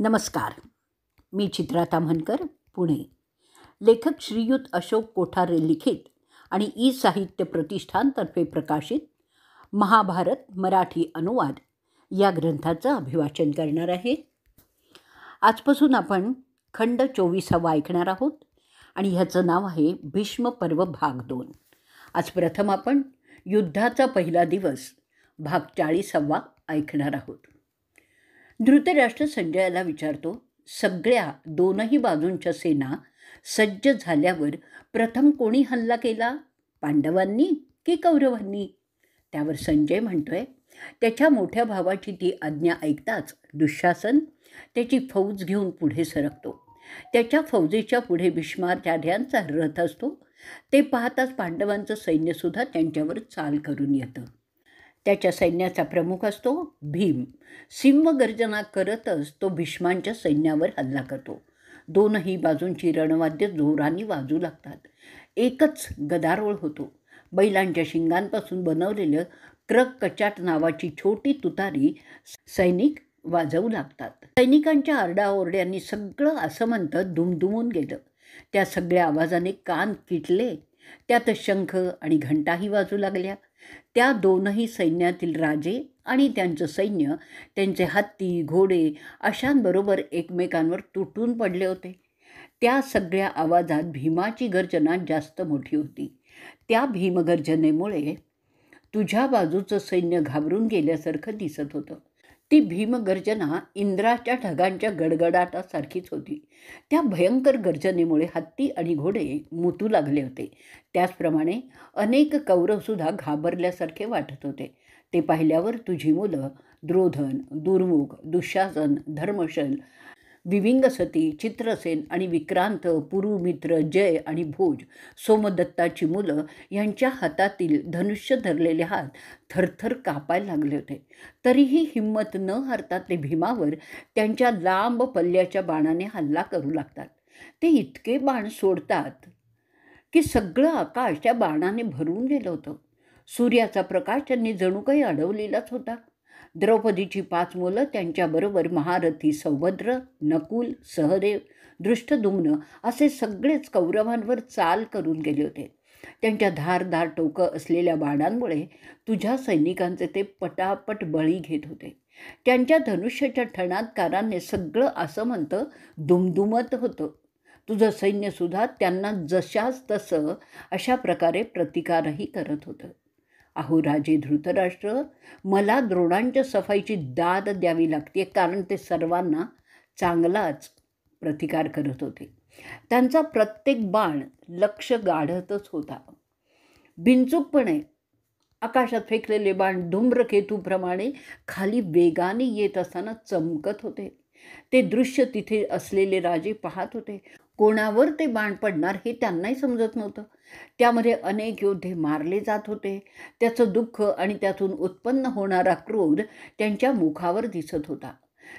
नमस्कार. मी चित्रा ताम्हनकर, पुणे. लेखक श्रीयुत अशोक कोठारे लिखित आणि ई साहित्य प्रतिष्ठानतर्फे प्रकाशित महाभारत मराठी अनुवाद या ग्रंथाचं अभिवाचन करणार आहे. आजपासून आपण खंड 24 ऐकणार आहोत आणि ह्याचं नाव आहे भीष्म पर्व भाग 2. आज प्रथम आपण युद्धाचा पहिला दिवस भाग 40 ऐकणार आहोत. धृतराष्ट्र संजयाला विचारतो, सगळ्या दोनही बाजूंच्या सेना सज्ज झाल्यावर प्रथम कोणी हल्ला केला, पांडवांनी की कौरवांनी? त्यावर संजय म्हणतोय, त्याच्या मोठ्या भावाची ती आज्ञा ऐकताच दुःशासन त्याची फौज घेऊन पुढे सरकतो. त्याच्या फौजेच्या पुढे भीष्माचार्यांचा रथ असतो. ते पाहताच पांडवांचं सैन्यसुद्धा त्यांच्यावर चाल करून येतं. त्याच्या सैन्याचा प्रमुख असतो भीम. सिंहगर्जना करतच तो भीष्मांच्या सैन्यावर हल्ला करतो. दोनही बाजूंची रणवाद्य जोराने वाजू लागतात. एकच गदारोळ होतो. बैलांच्या शिंगांपासून बनवलेलं क्रक कचाट नावाची छोटी तुतारी सैनिक वाजवू लागतात. सैनिकांच्या आरडाओरड्यांनी सगळं आसमंत दुमदुमून गेलं. त्या सगळ्या आवाजाने कान किटले. त्यात शंख आणि घंटाही वाजू लागल्या. त्या दोनही सैन्यातील राजे आणि त्यांचं सैन्य, त्यांचे हत्ती घोडे अशांबरोबर एकमेकांवर तुटून पडले होते. त्या सगळ्या आवाजात भीमाची गर्जना जास्त मोठी होती. त्या भीमगर्जनेमुळे तुझ्या बाजूचं सैन्य घाबरून गेल्यासारखं दिसत होतं. ती भीमगर्जना इंद्राच्या ढगांच्या गडगडाटासारखीच होती. त्या भयंकर गर्जनेमुळे हत्ती आणि घोडे मुतू लागले होते. त्याचप्रमाणे अनेक कौरवसुद्धा घाबरल्यासारखे वाटत होते. ते पाहिल्यावर तुझी मुलं द्रोधन, दुर्मुख, दुःशासन, धर्मशल, विविंगसती, चित्रसेन आणि विक्रांत, पुरुमित्र, जय आणि भोज, सोमदत्ताची मुलं यांच्या हातातील धनुष्य धरलेले हात थरथर कापायला लागले होते. तरीही हिंमत न हारता ते भीमावर त्यांच्या लांब पल्ल्याच्या बाणाने हल्ला करू लागतात. ते इतके बाण सोडतात की सगळं आकाश त्या बाणाने भरून गेलं होतं. सूर्याचा प्रकाश त्यांनी जणू काही अडवलेलाच होता. द्रौपदीची 5 मुलं, त्यांच्याबरोबर महारथी सौभद्र, नकुल, सहदेव, दृष्टद्युम्न असे सगळेच कौरवांवर चाल करून गेले होते. त्यांच्या धारदार टोकं असलेल्या बाणांमुळे तुझ्या सैनिकांचे ते पटापट बळी घेत होते. त्यांच्या धनुष्याच्या ठणात्काराने सगळं आसमंत दुमदुमत होतं. तुझं सैन्यसुद्धा त्यांना जशाच तसं अशा प्रकारे प्रतिकारही करत होतं. अहो राजे धृतराष्ट्र, मला द्रोणांच्या सफाईची दाद द्यावी लागते, कारण ते सर्वांना चांगलाच प्रतिकार करत होते. त्यांचा प्रत्येक बाण लक्ष गाढतच होता. बिनचूकपणे आकाशात फेकलेले बाण धूम्रकेतूप्रमाणे खाली वेगाने येत असताना चमकत होते. ते दृश्य तिथे असलेले राजे पाहत होते. कोणावर ते बाण पडणार हे त्यांनाही समजत नव्हतं. त्यामध्ये अनेक योद्धे मारले जात होते. त्याचं दुःख आणि त्यातून उत्पन्न होणारा क्रोध त्यांच्या मुखावर दिसत होता.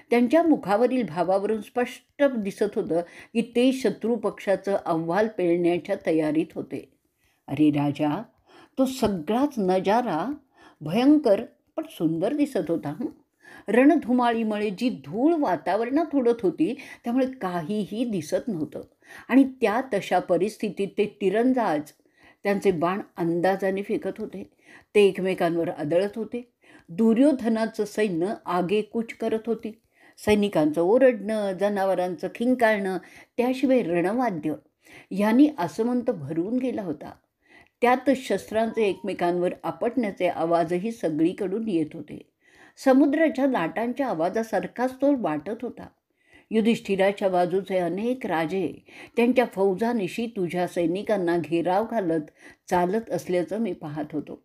त्यांच्या मुखावरील भावावरून स्पष्ट दिसत होतं की ते शत्रू पक्षाचं अव्वाल पेलण्याच्या तयारीत होते. अरे राजा, तो सगळाच नजारा भयंकर पण सुंदर दिसत होता. रणधुमाळीमुळे जी धूळ वातावरणात उडत होती त्यामुळे काहीही दिसत नव्हतं. आणि त्या तशा परिस्थितीत ते तिरंदाज त्यांचे बाण अंदाजाने फेकत होते. ते एकमेकांवर आदळत होते. दुर्योधनाचं सैन्य आगेकूच करत होती. सैनिकांचं ओरडणं, जनावरांचं खिंकाळणं, त्याशिवाय रणवाद्य यांनी आसमंत भरून गेला होता. त्यात शस्त्रांचे एकमेकांवर आपटण्याचे आवाजही सगळीकडून येत होते. समुद्राच्या लाटांच्या आवाजासारखाच तो वाटत होता. युधिष्ठिराच्या बाजूचे अनेक राजे त्यांच्या फौजानिशी तुझ्या सैनिकांना घेराव घालत चालत असल्याचं मी पाहत होतो.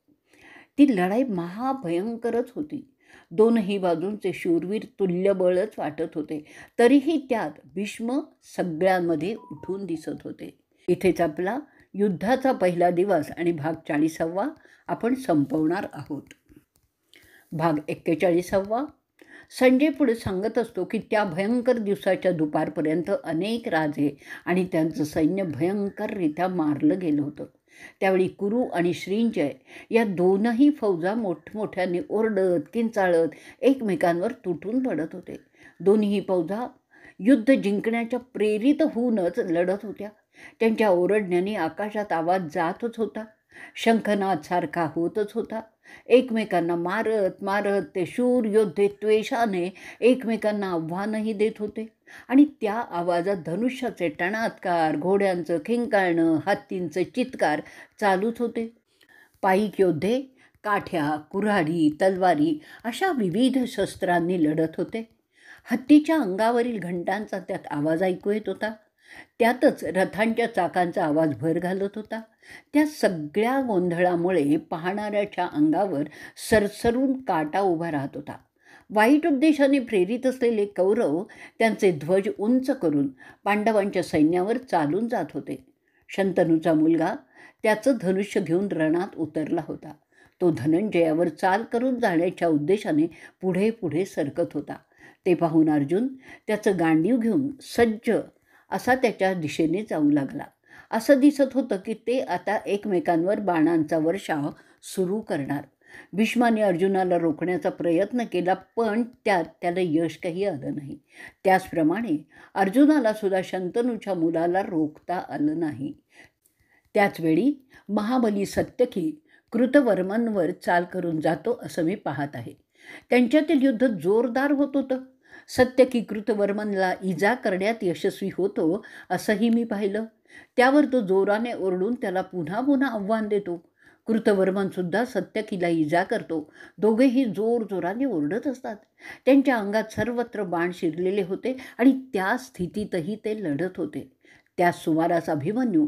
ती लढाई महाभयंकरच होती. दोनही बाजूंचे शूरवीर तुल्यबळच वाटत होते. तरीही त्यात भीष्म सगळ्यांमध्ये उठून दिसत होते. इथेच आपला युद्धाचा पहिला दिवस आणि भाग 40 आपण संपवणार आहोत. भाग 41. संजय पुढे सांगत असतो की त्या भयंकर दिवसाच्या दुपारपर्यंत अनेक राजे आणि त्यांचं सैन्य भयंकररित्या मारलं गेलं होतं. त्यावेळी कुरु आणि श्रींजय या दोनही फौजा मोठमोठ्याने ओरडत किंचाळत एकमेकांवर तुटून पडत होते. दोन्ही फौजा युद्ध जिंकण्याच्या प्रेरित होऊनच लढत होत्या. त्यांच्या ओरडण्याने आकाशात आवाज जातच होता, शंखनाद सारखा होतच होता. एकमेकांना मारत मारत ते शूर योद्धे त्वेषाने एकमेकांना आव्हानही देत होते. आणि त्या आवाजात धनुष्याचे टणात्कार, घोड्यांचं खिंकाळणं, हत्तींचे चित्कार चालूच होते. पाईक योद्धे काठ्या, कुऱ्हाडी, तलवारी अशा विविध शस्त्रांनी लढत होते. हत्तीच्या अंगावरील घंटांचा त्यात आवाज ऐकू येत होता. त्यातच रथांच्या चाकांचा आवाज भर घालत होता. त्या सगळ्या गोंधळामुळे पाहणाऱ्याच्या अंगावर सरसरून काटा उभा राहत होता. वाईट उद्देशाने प्रेरित असलेले कौरव त्यांचे ध्वज उंच करून पांडवांच्या सैन्यावर चालून जात होते. शंतनूचा मुलगा त्याचं धनुष्य घेऊन रणात उतरला होता. तो धनंजयावर चाल करून जाण्याच्या उद्देशाने पुढे पुढे सरकत होता. ते पाहून अर्जुन त्याचं गांडीव घेऊन सज्ज असा त्याच्या दिशेने जाऊ लागला. असं दिसत होतं की ते आता एकमेकांवर बाणांचा वर्षाव सुरू करणार. भीष्माने अर्जुनाला रोखण्याचा प्रयत्न केला, पण त्यात त्याला यश काही आलं नाही. त्याचप्रमाणे अर्जुनाला सुद्धा शंतनूच्या मुलाला रोखता आलं नाही. त्याचवेळी महाबली सत्यकी कृतवर्मनवर चाल करून जातो असं मी पाहत आहे. त्यांच्यातील युद्ध जोरदार होत होतं. सत्यकी कृतवर्मनला इजा करण्यात यशस्वी होतो असंही मी पाहिलं. त्यावर तो जोराने ओरडून त्याला पुन्हा पुन्हा आव्हान देतो. कृतवर्मनसुद्धा सत्यकीला इजा करतो. दोघेही जोरजोराने ओरडत असतात. त्यांच्या अंगात सर्वत्र बाण शिरलेले होते आणि त्या स्थितीतही ते लढत होते. त्या सुमारास अभिमन्यू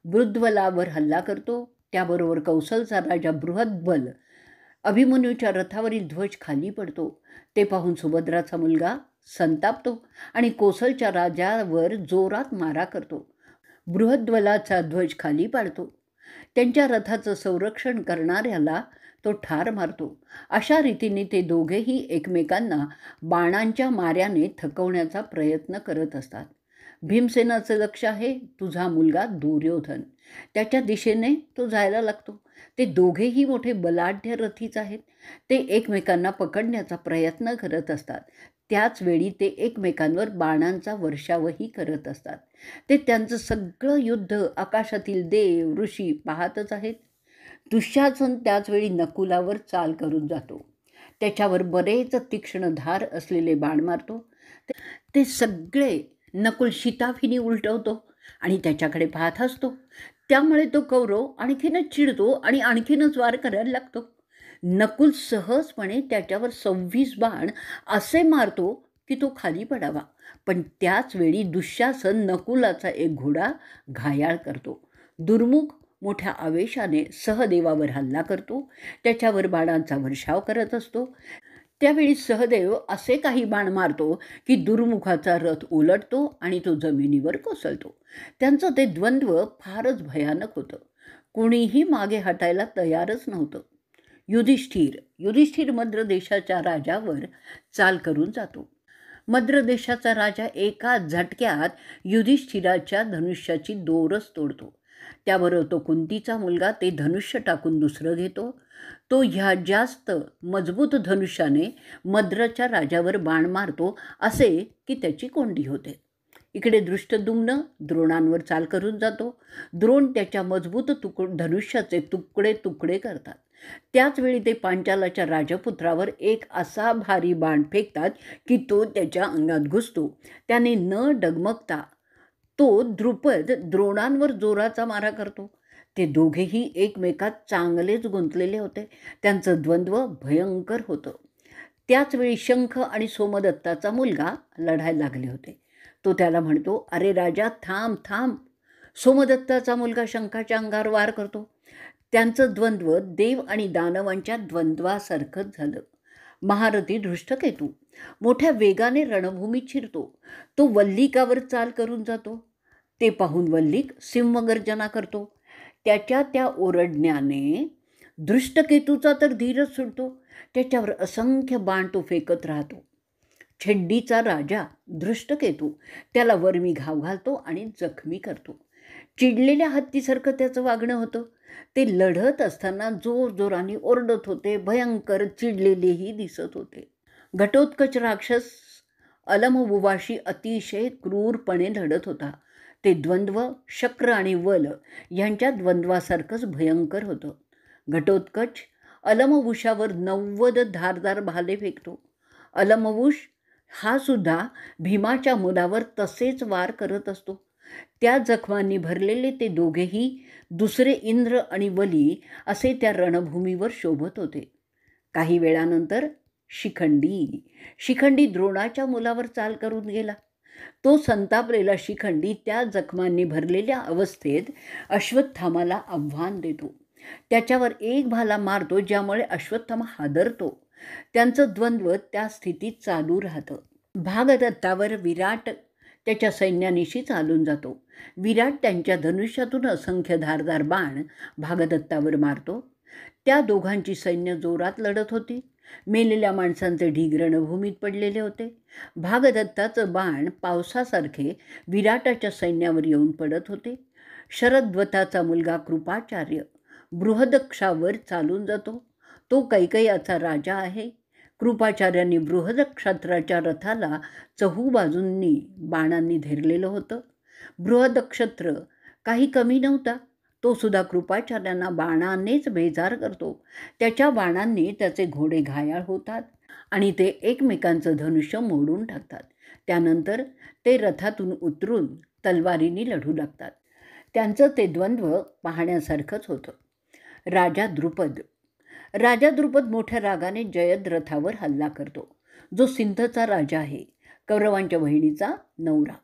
मृद्वलावर हल्ला करतो. त्याबरोबर कौशलचा राजा बृहद्बल अभिमन्यूच्या रथावरील ध्वज खाली पडतो. ते पाहून सुभद्राचा मुलगा संतापतो आणि कोसलच्या राजावर जोरात मारा करतो. बृहद्बलाचा ध्वज खाली पाडतो. त्यांच्या रथाचं संरक्षण करणाऱ्याला तो ठार मारतो. अशा रीतीने ते दोघेही एकमेकांना बाणांच्या माऱ्याने थकवण्याचा प्रयत्न करत असतात. भीमसेनाचं लक्ष आहे तुझा मुलगा दुर्योधन. त्याच्या दिशेने तो जायला लागतो. ते दोघेही मोठे बलाढ्य रथीच आहेत. ते एकमेकांना पकडण्याचा प्रयत्न करत असतात. त्याचवेळी ते एकमेकांवर बाणांचा वर्षावही करत असतात. ते त्यांचं सगळं युद्ध आकाशातील देव ऋषी पाहतच आहेत. दुःशासन त्याचवेळी नकुलावर चाल करून जातो. त्याच्यावर बरेच तीक्ष्ण धार असलेले बाण मारतो. ते सगळे नकुल शिताफीने उलटवतो आणि त्याच्याकडे पाहत असतो. त्यामुळे तो कौरव आणखीनच चिडतो आणि आणखीनच वार करायला लागतो. नकुल सहजपणे त्याच्यावर 26 बाण असे मारतो की तो खाली पडावा. पण त्याचवेळी दुःशासन नकुलाचा एक घोडा घायाळ करतो. दुर्मुख मोठ्या आवेशाने सहदेवावर हल्ला करतो. त्याच्यावर बाणांचा वर्षाव करत असतो. त्यावेळी सहदेव असे काही बाण मारतो की दुर्मुखाचा रथ उलटतो आणि तो जमिनीवर कोसळतो. त्यांचं ते द्वंद्व फारच भयानक होतं. कोणीही मागे हटायला तयारच नव्हतं. युधिष्ठिर मद्र देशाच्या राजावर चाल करून जातो. मद्र देशाचा राजा एका झटक्यात युधिष्ठिराच्या धनुष्याची दोरच तोडतो. त्याबरोबर तो कुंतीचा मुलगा ते धनुष्य टाकून दुसरं घेतो. तो ह्या जास्त मजबूत धनुष्याने मद्रच्या राजावर बाण मारतो असे की त्याची कोंडी होते. इकडे दृष्टद्युम्न द्रोणांवर चाल करून जातो. द्रोण त्याच्या मजबूत धनुष्याचे तुकडे तुकडे करतात. त्याचवेळी ते पांचालाच्या राजपुत्रावर एक असा भारी बाण फेकतात की तो त्याच्या अंगात घुसतो. त्याने न डगमगता तो द्रुपद द्रोणांवर जोराचा मारा करतो. ते दोघेही एकमेकात चांगलेच गुंतलेले होते. त्यांचं द्वंद्व भयंकर होतं. त्याचवेळी शंख आणि सोमदत्ताचा मुलगा लढायला लागले होते. तो त्याला म्हणतो, अरे राजा थांब थांब. सोमदत्ताचा मुलगा शंखाच्या अंगावर वार करतो. त्यांचं द्वंद्व देव आणि दानवांच्या द्वंद्वासारखंच झालं. महारथी धृष्टकेतू मोठ्या वेगाने रणभूमीत शिरतो. तो वल्लिकावर चाल करून जातो. ते पाहून वल्लिक सिंहगर्जना करतो. त्याच्या त्या ओरडण्याने धृष्टकेतूचा तर धीरच सुटतो. त्याच्यावर असंख्य बाण तो फेकत राहतो. छेड्डीचा राजा धृष्टकेतू त्याला वर्मी घाव घालतो आणि जखमी करतो. चिडलेल्या हत्तीसारखं त्याचं वागणं होतं. ते लढत असताना जोरजोराने ओरडत होते. भयंकर चिडलेलेही दिसत होते. घटोत्कच राक्षस अलमवुवाशी अतिशय क्रूरपणे लढत होता. ते द्वंद्व शक्र आणि वल यांच्या द्वंद्वासारखंच भयंकर होतं. घटोत्कच अलमवुषावर 90 धारदार भाले फेकतो. अलमवुष हा सुद्धा भीमाच्या मुलावर तसेच वार करत असतो. त्या जखमांनी भरलेले ते दोघेही दुसरे इंद्र आणि वली असे त्या रणभूमीवर शोभत होते. काही वेळानंतर शिखंडी द्रोणाच्या मुलावर चाल करून गेला. तो संतापलेला शिखंडी त्या जखमांनी भरलेल्या अवस्थेत अश्वत्थामाला आव्हान देतो. त्याच्यावर एक भाला मारतो, ज्यामुळे अश्वत्थामा हादरतो. त्यांचं द्वंद्व त्या स्थितीत चालू राहतं. भागदत्तावर विराट त्याच्या सैन्यानिशी चालून जातो. विराट त्यांच्या धनुष्यातून असंख्य धारदार बाण भागदत्तावर मारतो. त्या दोघांची सैन्य जोरात लढत होती. मेलेल्या माणसांचे ढीग रणभूमीत पडलेले होते. भागदत्ताचं बाण पावसासारखे विराटाच्या सैन्यावर येऊन पडत होते. शरद्वताचा मुलगा कृपाचार्य बृहदक्षावर चालून जातो. तो कैकेयाचा राजा आहे. कृपाचार्यांनी बृहदक्षत्राच्या रथाला चहूबाजूंनी बाणांनी घेरलेलं होतं. बृहदक्षत्र काही कमी नव्हता. तो सुद्धा कृपाचार्यांना बाणानेच बेजार करतो. त्याच्या बाणांनी त्याचे घोडे घायाळ होतात आणि ते एकमेकांचं धनुष्य मोडून टाकतात. त्यानंतर ते रथातून उतरून तलवारीने लढू लागतात. त्यांचं ते द्वंद्व पाहण्यासारखंच होतं. राजा द्रुपद मोठ्या रागाने जयद्रथावर हल्ला करतो, जो सिंधचा राजा आहे, कौरवांच्या बहिणीचा नवरा.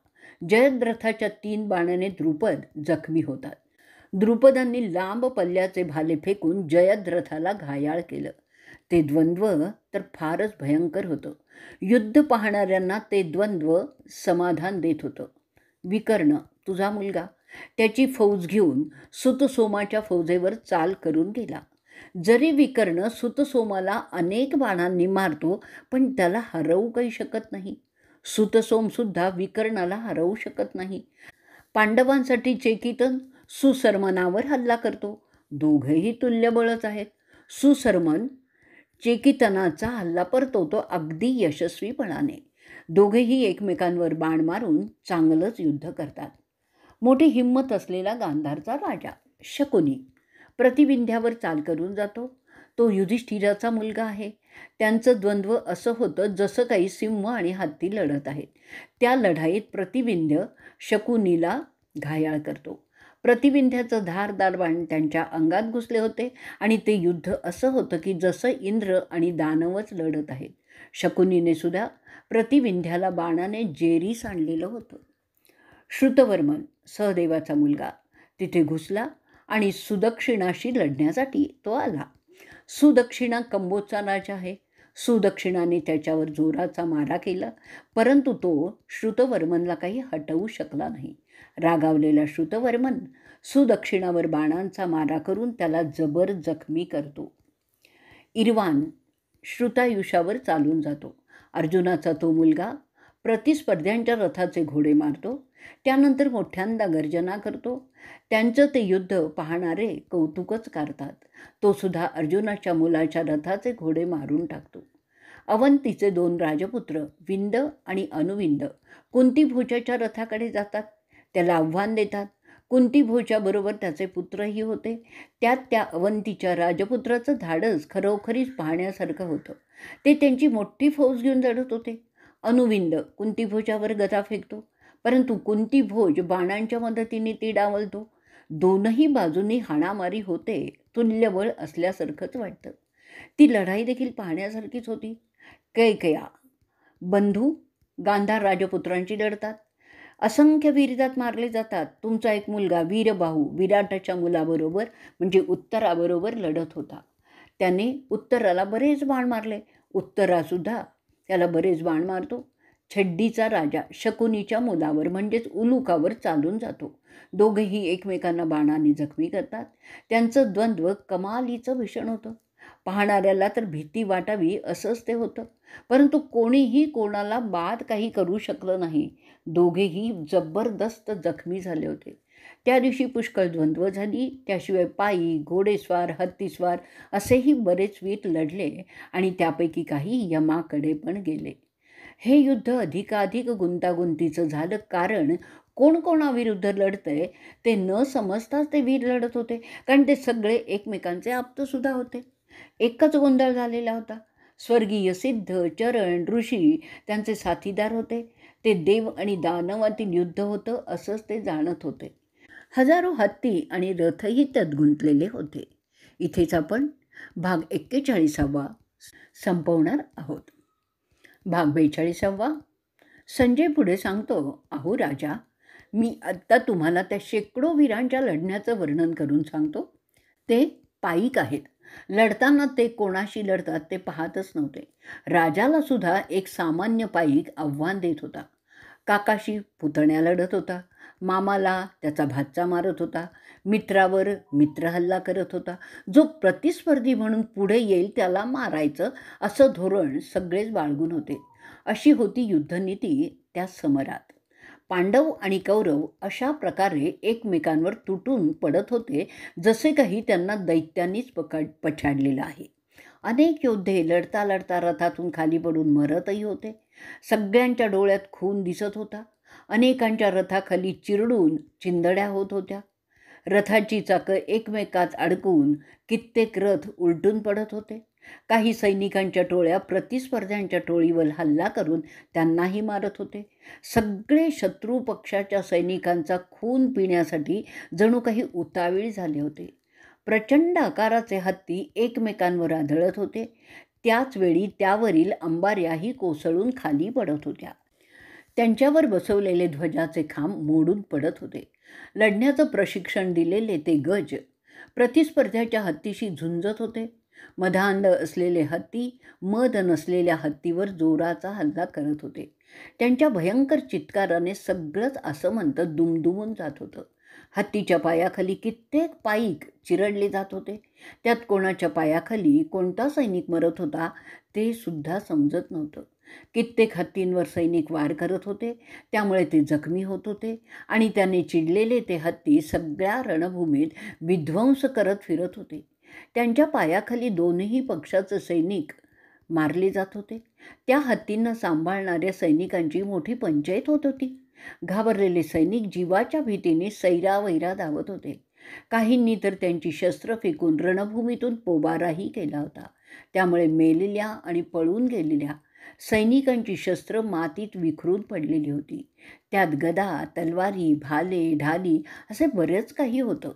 जयद्रथाच्या 3 बाणाने द्रुपद जखमी होतात. द्रुपदांनी लांब पल्ल्याचे भाले फेकून जयद्रथाला घायाळ केलं. ते द्वंद्व तर फारच भयंकर होतं. युद्ध पाहणाऱ्यांना ते द्वंद्व समाधान देत होतं. विकर्ण, तुझा मुलगा, त्याची फौज घेऊन सुतसोमाच्या फौजेवर चाल करून गेला. जरी विकर्ण सुतसोमाला अनेक बाणांनी मारतो, पण त्याला हरवू काही शकत नाही. सुतसोमसुद्धा विकर्णाला हरवू शकत नाही. पांडवांसाठी चेकितन सुसर्मनावर हल्ला करतो. दोघेही तुल्यबळच आहेत. सुसर्मन चेकितनाचा हल्ला परतवतो अगदी यशस्वीपणाने. दोघेही एकमेकांवर बाण मारून चांगलंच युद्ध करतात. मोठी हिंमत असलेला गांधारचा राजा शकुनी प्रतिविंध्यावर चाल करून जातो. तो युधिष्ठिराचा मुलगा आहे. त्यांचं द्वंद्व असं होतं जसं काही सिंह आणि हत्ती लढत आहेत. त्या लढाईत प्रतिविंध्य शकुनीला घायाळ करतो. प्रतिविंध्याचं धारदार बाण त्यांच्या अंगात घुसले होते आणि ते युद्ध असं होतं की जसं इंद्र आणि दानवच लढत आहेत. शकुनीने सुद्धा प्रतिविंध्याला बाणाने जेरीस आणलेलं होतं. श्रुतवर्मन सहदेवाचा मुलगा तिथे घुसला आणि सुदक्षिणाशी लढण्यासाठी तो आला. सुदक्षिणा कंबोजचा राजा आहे. सुदक्षिणाने त्याच्यावर जोराचा मारा केला, परंतु तो श्रुतवर्मनला काही हटवू शकला नाही. रागावलेला श्रुतवर्मन सुदक्षिणावर बाणांचा मारा करून त्याला जबर जखमी करतो. इर्वान श्रुतायुषावर चालून जातो. अर्जुनाचा तो मुलगा प्रतिस्पर्ध्यांच्या रथाचे घोडे मारतो. त्यानंतर मोठ्यांदा गर्जना करतो. त्यांचं ते युद्ध पाहणारे कौतुकच करतात. तो सुद्धा अर्जुनाच्या मुलाच्या रथाचे घोडे मारून टाकतो. अवंतीचे 2 राजपुत्र विंद आणि अनुविंद कुंतीभोजाच्या रथाकडे जातात. त्याला आव्हान देतात. कुंतीभोजाबरोबर त्याचे पुत्रही होते. त्यात त्या अवंतीच्या राजपुत्राचं धाडस खरोखरीच पाहण्यासारखं होतं. ते त्यांची मोठी फौज घेऊन लढत होते. अनुविंद कुंतीभोजावर गदा फेकतो, परंतु कुंतीभोज बाणांच्या मदतीने ती डावलतो. दोनही बाजूंनी हाणामारी होते. तुल्यबळ असल्यासारखंच वाटतं. ती लढाई देखील पाहण्यासारखीच होती. कैकेया बंधू गांधार राजपुत्रांची लढतात. असंख्य वीरजात मारले जातात. तुमचा एक मुलगा वीरबाहू विराटाच्या मुलाबरोबर म्हणजे उत्तराबरोबर लढत होता. त्याने उत्तराला बरेच बाण मारले. उत्तरासुद्धा त्याला बरेच बाण मारतो. छड्डीचा राजा शकुनीच्या मुलावर म्हणजेच उलुकावर चालून जातो. दोघेही एकमेकांना बाणाने जखमी करतात. त्यांचं द्वंद्व कमालीचं भीषण होतं. पाहणाऱ्याला तर भीती वाटावी असंच ते होतं, परंतु कोणीही कोणाला बाद काही करू शकलं नाही. दोघेही जबरदस्त जखमी झाले होते. त्या दिवशी पुष्कळ द्वंद्व झाली. त्याशिवाय पायी, घोडेस्वार, हत्तीस्वार असेही बरेच वीर लढले आणि त्यापैकी काही यमाकडे पण गेले. हे युद्ध अधिकाधिक गुंतागुंतीचं झालं, कारण कोण कोणाविरुद्ध लढतंय ते न समजताच ते वीर लढत होते, कारण ते सगळे एकमेकांचे आप्तसुद्धा होते. एकच गोंधळ झालेला होता. स्वर्गीय सिद्ध, चरण, ऋषी त्यांचे साथीदार होते. ते देव आणि दानवातील युद्ध होतं असंच ते जाणत होते. हजारो हत्ती आणि रथही त्यात गुंतलेले होते. इथेच आपण भाग 41 संपवणार आहोत. भाग 42 संजय पुढे सांगतो, अहो राजा, मी आत्ता तुम्हाला त्या शेकडो वीरांच्या लढण्याचं वर्णन करून सांगतो. ते पायीक आहेत. लढताना ते कोणाशी लढतात ते पाहतच नव्हते. राजाला सुद्धा एक सामान्य पायीक आव्हान देत होता. काकाशी पुतण्या लढत होता, मामाला त्याचा भाचा मारत होता, मित्रावर मित्र हल्ला करत होता. जो प्रतिस्पर्धी म्हणून पुढे येईल त्याला मारायचं असं धोरण सगळेच बाळगून होते. अशी होती युद्धनीती त्या समरात. पांडव आणि कौरव अशा प्रकारे एकमेकांवर तुटून पडत होते, जसे काही त्यांना दैत्यांनीच पछाडलेलं आहे. अनेक योद्धे लढता लढता रथातून खाली पडून मरतही होते. सगळ्यांच्या डोळ्यात खून दिसत होता. अनेकांच्या रथाखाली चिरडून चिंधड्या होत होत्या. रथाची चाकं एकमेकात अडकून कित्येक रथ उलटून पडत होते. काही सैनिकांच्या टोळ्या प्रतिस्पर्ध्यांच्या टोळीवर हल्ला करून त्यांनाही मारत होते. सगळे शत्रू पक्षाच्या सैनिकांचा खून पिण्यासाठी जणू काही उतावीळ झाले होते. प्रचंड आकाराचे हत्ती एकमेकांवर आदळत होते. त्याचवेळी त्यावरील अंबाऱ्याही कोसळून खाली पडत होत्या. त्यांच्यावर बसवलेले ध्वजाचे खांब मोडून पडत होते. लढण्याचं प्रशिक्षण दिलेले ते गज प्रतिस्पर्ध्याच्या हत्तीशी झुंजत होते. मधांध असलेले हत्ती मद नसलेल्या हत्तीवर जोराचा हल्ला करत होते. त्यांच्या भयंकर चित्काराने सगळंच आसमंत दुमदुमून जात होतं. हत्तीच्या पायाखाली कित्येक पायीक चिरडले जात होते. त्यात कोणाच्या पायाखाली कोणता सैनिक मरत होता ते सुद्धा समजत नव्हतं. कित्येक हत्तींवर सैनिक वार करत होते, त्यामुळे ते जखमी होत होते आणि त्याने चिडलेले ते हत्ती सगळ्या रणभूमीत विध्वंस करत फिरत होते. त्यांच्या पायाखाली दोन्ही पक्षाचे सैनिक मारले जात होते. त्या हत्तींना सांभाळणाऱ्या सैनिकांची मोठी पंचायत होत होती. घाबरलेले सैनिक जीवाच्या भीतीने सैरावैरा धावत होते. काहींनी तर त्यांची शस्त्र फेकून रणभूमीतून पोबाराही केला होता. त्यामुळे मेलेल्या आणि पळून गेलेल्या सैनिकांची शस्त्र मातीत विखरून पडलेली होती. त्यात गदा, तलवारी, भाले, ढाली असे बरेच काही होतं.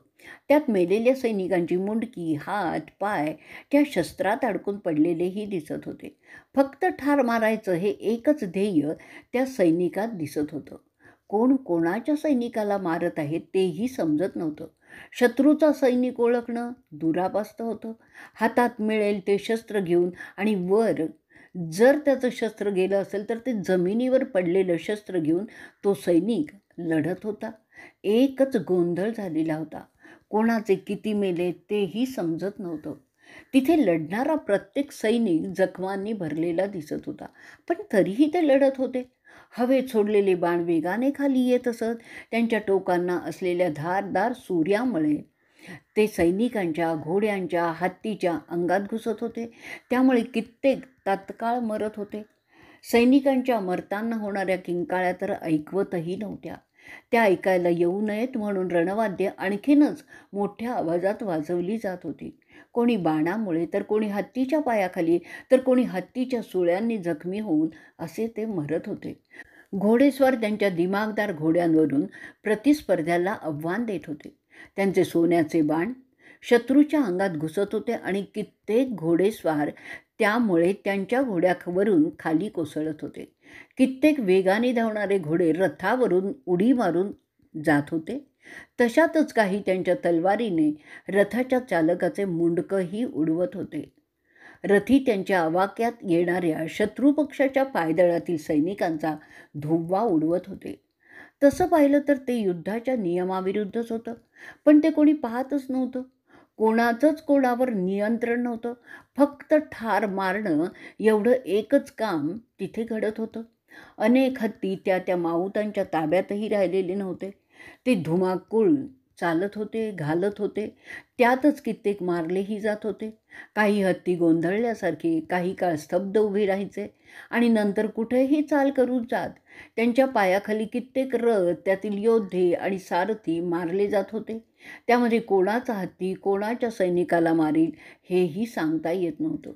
त्यात मेलेल्या सैनिकांची मुंडकी, हात, पाय त्या शस्त्रात अडकून पडलेलेही दिसत होते. फक्त ठार मारायचं हे एकच ध्येय त्या सैनिकात दिसत होतं. कोण कोणाच्या सैनिकाला मारत आहे तेही समजत नव्हतं. शत्रूचा सैनिक ओळखणं दुरापास्त होतं. हातात मिळेल ते शस्त्र घेऊन आणि वर जर त्याचं शस्त्र गेलं असेल तर ते जमिनीवर पडलेलं शस्त्र घेऊन तो सैनिक लढत होता. एकच गोंधळ झालेला होता. कोणाचे किती मेले तेही समजत नव्हतं. तिथे लढणारा प्रत्येक सैनिक जखमांनी भरलेला दिसत होता, पण तरीही ते लढत होते. हवेत सोडलेले बाण वेगाने खाली येत असत. त्यांच्या टोकांना असलेल्या धारदार सूर्यामुळे ते सैनिकांच्या, घोड्यांच्या, हत्तीच्या अंगात घुसत होते. त्यामुळे कित्येक तात्काळ मरत होते. सैनिकांच्या मरताना होणाऱ्या किंकाळ्या तर ऐकवतही नव्हत्या. त्या ऐकायला येऊ नयेत म्हणून रणवाद्य आणखीनच मोठ्या आवाजात वाजवली जात होती. कोणी बाणामुळे, तर कोणी हत्तीच्या पायाखाली, तर कोणी हत्तीच्या सुळ्यांनी जखमी होऊन असे ते मरत होते. घोडेस्वार त्यांच्या दिमागदार घोड्यांवरून प्रतिस्पर्ध्याला आव्हान देत होते. त्यांचे सोन्याचे बाण शत्रूच्या अंगात घुसत होते आणि कित्येक घोडेस्वार त्यामुळे त्यांच्या घोड्यावरून खाली कोसळत होते. कित्येक वेगाने धावणारे घोडे रथावरून उडी मारून जात होते. तशातच काही त्यांच्या तलवारीने रथाच्या चालकाचे मुंडकंही उडवत होते. रथी त्यांच्या आवाक्यात येणाऱ्या शत्रुपक्षाच्या पायदळातील सैनिकांचा धुव्वा उडवत होते. तसं पाहिलं तर ते युद्धाच्या नियमाविरुद्धच होतं, पण ते कोणी पाहतच नव्हतं. कोणाचंच कोणावर नियंत्रण नव्हतं. फक्त ठार मारणं एवढं एकच काम तिथे घडत होतं. अनेक हत्ती त्या माऊतांच्या ताब्यातही राहिलेले नव्हते. ते धुमाकूळ चालत होते, घालत होते. त्यातच कित्येक मारलेही जात होते. काही हत्ती गोंधळल्यासारखे काही काळ स्तब्ध उभे राहायचे आणि नंतर कुठेही चाल करून जात. त्यांच्या पायाखाली कित्येक रथ, त्यातील योद्धे आणि सारथी मारले जात होते. त्यामध्ये कोणाचा हत्ती कोणाच्या सैनिकाला मारील हेही सांगता येत नव्हतं.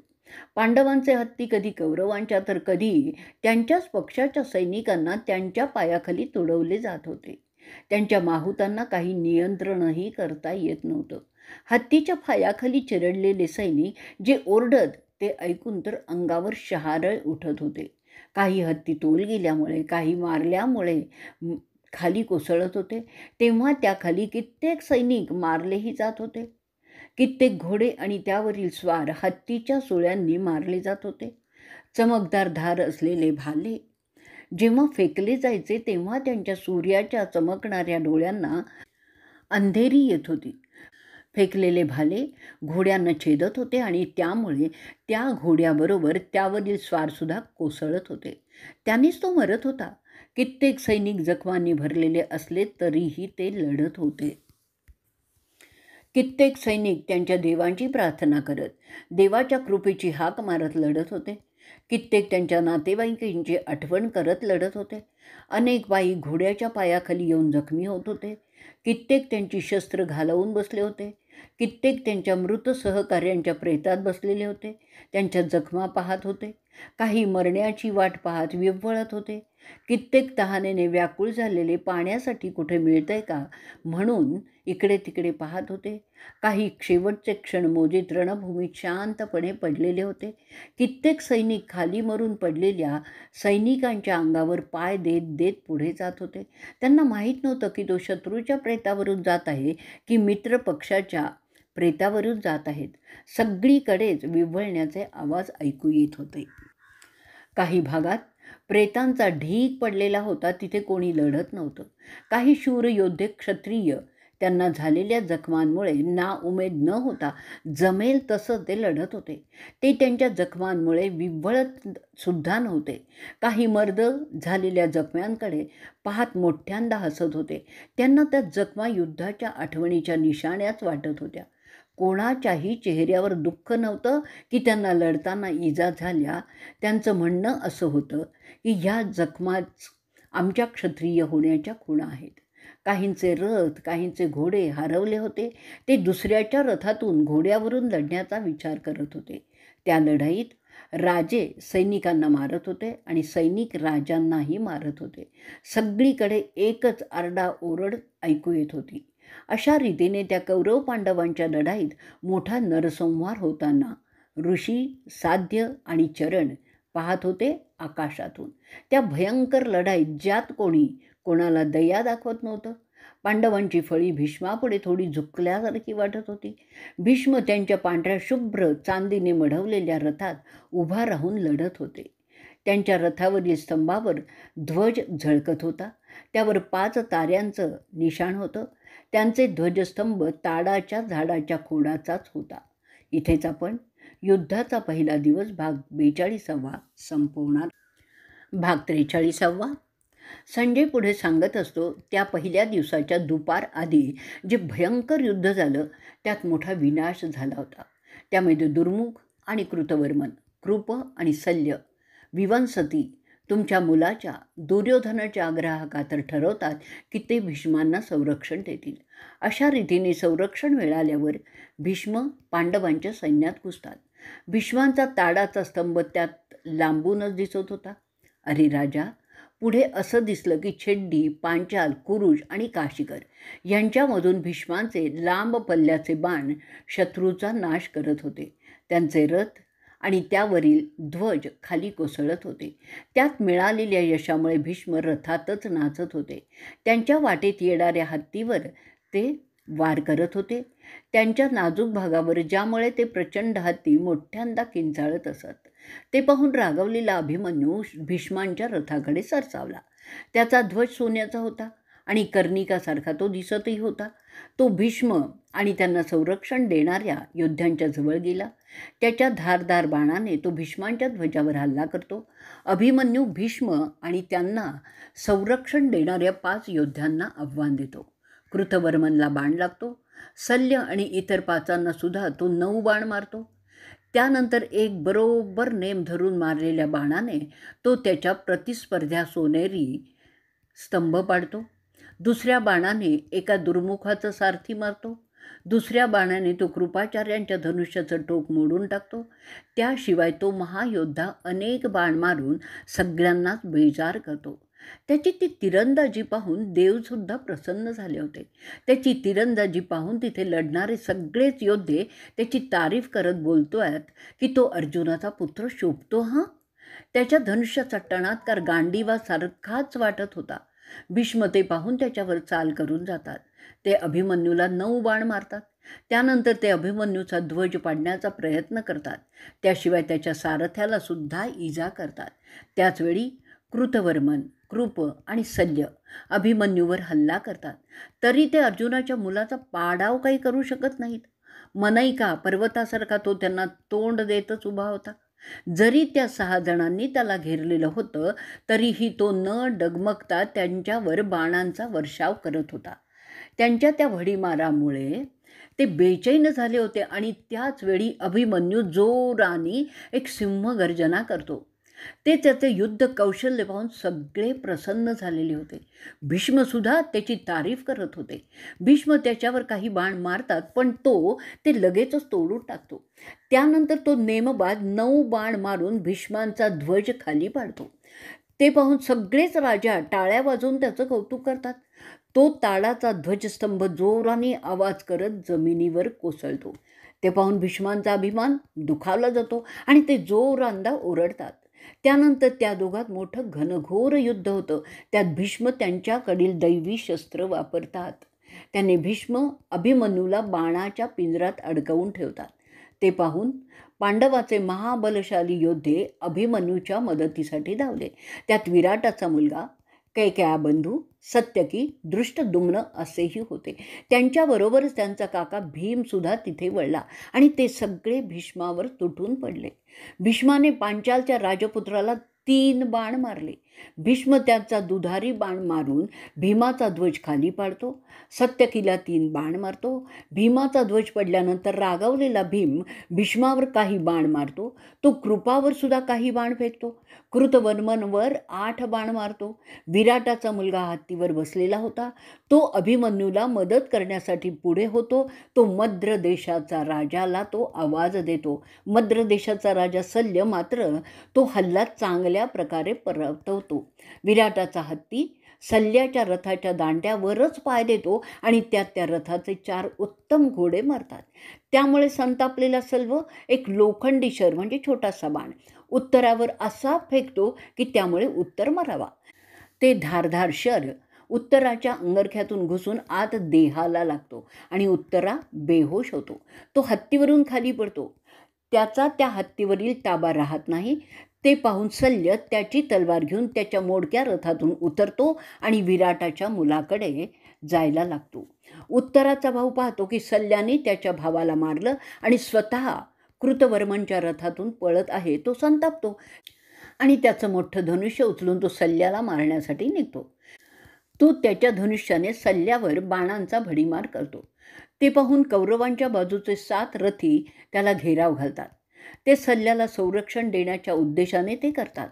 पांडवांचे हत्ती कधी कौरवांच्या तर कधी त्यांच्याच पक्षाच्या सैनिकांना त्यांच्या पायाखाली तुडवले जात होते. त्यांच्या माहुतांना काही नियंत्रणही करता येत नव्हतं. हत्तीच्या पायाखाली चिरडलेले सैनिक जे ओरडत ते ऐकून तर अंगावर शहारळ उठत होते. काही हत्ती तोल गेल्यामुळे, काही मारल्यामुळे खाली कोसळत होते. तेव्हा त्याखाली कित्येक सैनिक मारलेही जात होते. कित्येक घोडे आणि त्यावरील स्वार हत्तीच्या सुळ्यांनी मारले जात होते. चमकदार धार असलेले भाले जेव्हा फेकले जायचे तेव्हा त्यांच्या सूर्याच्या चमकणाऱ्या डोळ्यांना अंधेरी येत होती. फेकलेले भाले घोड्यांना छेदत होते आणि त्यामुळे त्या घोड्याबरोबर त्यावरील स्वारसुद्धा कोसळत होते. त्यानेच तो मरत होता. कित्येक सैनिक जखमांनी भरलेले असले तरीही ते लढत होते. कित्येक सैनिक त्यांच्या देवांची प्रार्थना करत, देवाच्या कृपेची हाक मारत लढत होते. कित्येक त्यांच्या नातेवाईकांची आठवण करत लढत होते. अनेक बाई घोड्याच्या पायाखाली येऊन जखमी होत होते. कित्येक त्यांची शस्त्र घालवून बसले होते. कित्येक त्यांच्या मृत सहकार्यांच्या प्रेतात बसलेले होते. त्यांच्या जखमा पाहत होते. काही मरण्याची वाट पाहत विव्हळत होते. कित्येक तहानेने व्याकुळ झालेले पाण्यासाठी कुठे मिळतंय का म्हणून इकडे तिकडे पाहत होते. काही शेवटचे क्षण मोजीत रणभूमीत शांतपणे पडलेले होते. कित्येक सैनिक खाली मरून पडलेल्या सैनिकांच्या अंगावर पाय देत देत पुढे जात होते. त्यांना माहीत नव्हतं की तो शत्रूच्या प्रेतावरून जात आहे की मित्र पक्षाच्या प्रेतावरून जात आहेत. सगळीकडेच विव्हळण्याचे आवाज ऐकू येत होते. काही भागात प्रेतांचा ढीग पडलेला होता, तिथे कोणी लढत नव्हतं. काही शूर योद्धे क्षत्रिय त्यांना झालेल्या जखमांमुळे नाउमेद न होता जमेल तसं ते लढत होते. ते त्यांच्या जखमांमुळे विव्हळत सुद्धा नव्हते. काही मर्द झालेल्या जखमांकडे पाहत मोठ्यांदा हसत होते. त्यांना त्या जखमा युद्धाच्या आठवणीच्या निशाण्याच वाटत होत्या. कोणाच्याही चेहऱ्यावर दुःख नव्हतं की त्यांना लढताना इजा झाल्या. त्यांचं म्हणणं असं होतं की ह्या जखमाच आमच्या क्षत्रिय होण्याच्या खुणा आहेत. काहींचे रथ, काहींचे घोडे हरवले होते. ते दुसऱ्याच्या रथातून घोड्यावरून लढण्याचा विचार करत होते. त्या लढाईत राजे सैनिकांना मारत होते आणि सैनिक राजांनाही मारत होते. सगळीकडे एकच आरडाओरड ऐकू येत होती. अशा रीतीने त्या कौरव पांडवांच्या लढाईत मोठा नरसंहार होताना ऋषी, साध्य आणि चरण पाहत होते आकाशातून. त्या भयंकर लढाईत ज्यात कोणी कोणाला दया दाखवत नव्हतं. पांडवांची फळी भीष्मापुढे थोडी झुकल्यासारखी वाटत होती. भीष्म त्यांच्या पांढऱ्या शुभ्र चांदीने मढवलेल्या रथात उभा राहून लढत होते. त्यांच्या रथावरील स्तंभावर ध्वज झळकत होता. त्यावर 5 ताऱ्यांचं निशाण होतं. त्यांचे ध्वजस्तंभ ताडाच्या झाडाच्या खोडाचाच होता. इथेच आपण युद्धाचा पहिला दिवस भाग 42 संपवणार. भाग 43. संजय पुढे सांगत असतो, त्या पहिल्या दिवसाच्या दुपार आधी जे भयंकर युद्ध झालं त्यात मोठा विनाश झाला होता. त्यामध्ये दुर्मुख आणि कृतवर्मन, कृप आणि शल्य, विवंसती तुमच्या मुलाच्या दुर्योधनाच्या आग्रहाखातर ठरवतात की ते भीष्मांना संरक्षण देतील. अशा रीतीने संरक्षण मिळाल्यावर भीष्म पांडवांच्या सैन्यात घुसतात. भीष्मांचा ताडाचा स्तंभ त्यात लांबूनच दिसत होता. अरे राजा, पुढे असं दिसलं की छेड्डी, पांचाल, कुरुश आणि काशीकर यांच्यामधून भीष्मांचे लांब पल्ल्याचे बाण शत्रूचा नाश करत होते. त्यांचे रथ आणि त्यावरील ध्वज खाली कोसळत होते. त्यात मिळालेल्या यशामुळे भीष्म रथातच नाचत होते. त्यांच्या वाटेत येणाऱ्या हत्तीवर ते वार करत होते. त्यांच्या नाजूक भागावर, ज्यामुळे ते प्रचंड हत्ती मोठ्यांदा किंचाळत असत. ते पाहून रागावलेला अभिमन्यू भीष्मांच्या रथाकडे सरसावला. त्याचा ध्वज सोन्याचा होता आणि कर्णिकासारखा तो दिसतही होता. तो भीष्म आणि त्यांना संरक्षण देणाऱ्या योद्ध्यांच्या जवळ गेला. त्याच्या धारदार बाणाने तो भीष्मांच्या ध्वजावर हल्ला करतो. अभिमन्यू भीष्म आणि त्यांना संरक्षण देणाऱ्या 5 योद्ध्यांना आव्हान देतो. कृतवर्मनला बाण लागतो. शल्य आणि इतर पाचांना सुद्धा तो 9 बाण मारतो. त्यानंतर एक बरोबर नेम धरून मारलेल्या बाणाने तो त्याच्या प्रतिस्पर्ध्या सोनेरी स्तंभ पाडतो. दुसऱ्या बाणाने एका दुर्मुखाचं सारथी मारतो. दुसऱ्या बाणाने तो कृपाचार्यांच्या धनुष्याचं टोक मोडून टाकतो. त्याशिवाय तो महायोद्धा अनेक बाण मारून सगळ्यांनाच बेजार करतो. त्याची ती तिरंदाजी पाहून देवसुद्धा प्रसन्न झाले होते. त्याची तिरंदाजी पाहून तिथे लढणारे सगळेच योद्धे त्याची तारीफ करत बोलतोयत की तो अर्जुनाचा पुत्र शोभतो. त्याच्या धनुष्याचा टणात्कार गांडीवासारखाच वाटत होता. भीष्म ते पाहून त्याच्यावर चाल करून जातात. ते अभिमन्यूला 9 बाण मारतात. त्यानंतर ते अभिमन्यूचा ध्वज पाडण्याचा प्रयत्न करतात. त्याशिवाय त्याच्या सारथ्याला सुद्धा इजा करतात. त्याचवेळी कृतवर्मन, कृप आणि शल्य अभिमन्यूवर हल्ला करतात. तरी ते अर्जुनाच्या मुलाचा पाडाव काही करू शकत नाहीत. मनैका पर्वतासारखा तो त्यांना तोंड देतच उभा होता. जरी त्या 6 जणांनी त्याला घेरलेलं होतं तरीही तो न डगमगता त्यांच्यावर बाणांचा वर्षाव करत होता. त्यांच्या त्या भडीमारामुळे ते बेचैन झाले होते आणि त्याच वेळी अभिमन्यू जोराने एक सिंहगर्जना करतो. ते त्याचे युद्ध कौशल्य पाहून सगळे प्रसन्न झालेले होते. भीष्मसुद्धा त्याची तारीफ करत होते. भीष्म त्याच्यावर काही बाण मारतात पण तो ते लगेचच तोडून टाकतो. त्यानंतर तो नेमबाज 9 बाण मारून भीष्मांचा ध्वज खाली पाडतो. ते पाहून सगळेच राजा टाळ्या वाजवून त्याचं कौतुक करतात. तो ताडाचा ध्वजस्तंभ जोराने आवाज करत जमिनीवर कोसळतो. ते पाहून भीष्मांचा अभिमान दुखावला जातो आणि ते जोरांदा ओरडतात. त्यानंतर त्या दोघात मोठं घनघोर युद्ध होतं. त्यात भीष्म त्यांच्याकडील दैवी शस्त्र वापरतात. त्याने भीष्म अभिमन्यूला बाणाच्या पिंजरात अडकवून ठेवतात. ते पाहून पांडवाचे महाबलशाली योद्धे अभिमन्यूच्या मदतीसाठी धावले. त्यात विराटाचा मुलगा, कैकेयबंधू, सत्यकी, दृष्टद्युम्न असेही होते. त्यांच्याबरोबरच त्यांचा काका भीमसुद्धा तिथे वळला आणि ते सगळे भीष्मावर तुटून पडले. भीष्माने पांचालच्या राजपुत्राला 3 बाण मारले. भीष्म त्याचा दुधारी बाण मारून भीमाचा ध्वज खाली पाडतो. सत्यकीला 3 बाण मारतो. भीमाचा ध्वज पडल्यानंतर रागावलेला भीम भीष्मावर काही बाण मारतो. तो कृपावर सुद्धा काही बाण फेकतो. कृतवर्मनवर 8 बाण मारतो. विराटाचा मुलगा हत्तीवर बसलेला होता. तो अभिमन्यूला मदत करण्यासाठी पुढे होतो. तो मद्र देशाचा राजाला तो आवाज देतो. मद्र देशाचा राजा शल्य मात्र तो हल्ला चांगल्या प्रकारे परतवतो. विराटाचा हत्ती शल्याच्या रथाच्या दांड्यावरच पाय देतो आणि त्यात त्या रथाचे 4 उत्तम घोडे मरतात. त्यामुळे संतापलेला शल्य एक लोखंडी शर म्हणजे छोटासा बाण उत्तरावर असा फेकतो की त्यामुळे उत्तर मरावा. ते धारधार शर उत्तराच्या अंगरख्यातून घुसून आत देहाला लागतो आणि उत्तरा बेहोश होतो. तो हत्तीवरून खाली पडतो. त्याचा त्या हत्तीवरील ताबा राहत नाही. ते पाहून शल्य त्याची तलवार घेऊन त्याच्या मोडक्या रथातून उतरतो आणि विराटाच्या मुलाकडे जायला लागतो. उत्तराचा भाऊ पाहतो की शल्याने त्याच्या भावाला मारलं आणि स्वतः कृतवर्मनच्या रथातून पळत आहे. तो संतापतो आणि त्याचं मोठं धनुष्य उचलून तो शल्याला मारण्यासाठी निघतो. तो त्याच्या धनुष्याने शल्यावर बाणांचा भडीमार करतो. ते पाहून कौरवांच्या बाजूचे 7 रथी त्याला घेराव घालतात. ते शल्याला संरक्षण देण्याच्या उद्देशाने ते करतात.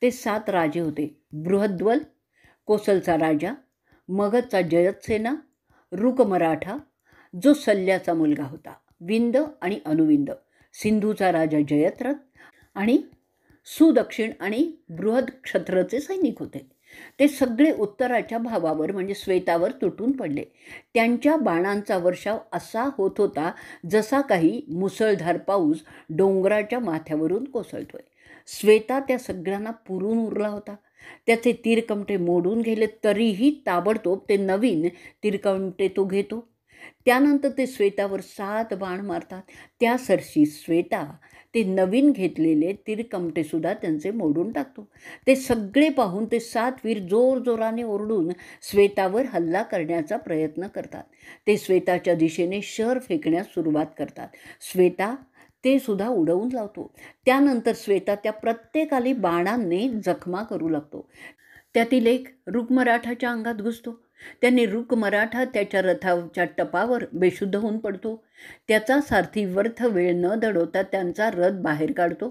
ते 7 राजे होते. बृहद्वल, कोसलचा राजा, मगधचा जयतसेना, रुकमराठा जो शल्याचा मुलगा होता, विंद आणि अनुविंद, सिंधूचा राजा जयद्रथ आणि सुदक्षिण आणि बृहदक्षत्रचे सैनिक होते. ते सगळे उत्तराच्या भावावर म्हणजे श्वेतावर तुटून पडले. त्यांच्या बाणांचा वर्षाव असा होत होता जसा काही मुसळधार पाऊस डोंगराच्या माथ्यावरून कोसळतोय. श्वेता त्या सगळ्यांना पुरून उरला होता. त्याचे तीरकमटे मोडून गेले तरीही ताबडतोब ते नवीन तीरकमटे तो घेतो. त्यानंतर ते श्वेतावर 7 बाण मारतात. त्या सरशी श्वेता ते नवीन घेतलेले तीरकमटेसुद्धा त्यांचे मोडून टाकतो. ते सगळे पाहून ते 7 वीर जोरजोराने ओरडून श्वेतावर हल्ला करण्याचा प्रयत्न करतात. ते श्वेताच्या दिशेने शर फेकण्यास सुरुवात करतात. श्वेता ते सुद्धा उडवून लावतो. त्यानंतर श्वेता त्या प्रत्येकाला बाणांनी जखमा करू लागतो. त्यातील एक रुक्मराठाच्या अंगात घुसतो. त्याने रुक्मराठा त्याच्या रथाच्या टपावर बेशुद्ध होऊन पडतो. त्याचा सारथी व्यर्थ वेळ न दडवता त्यांचा रथ बाहेर काढतो.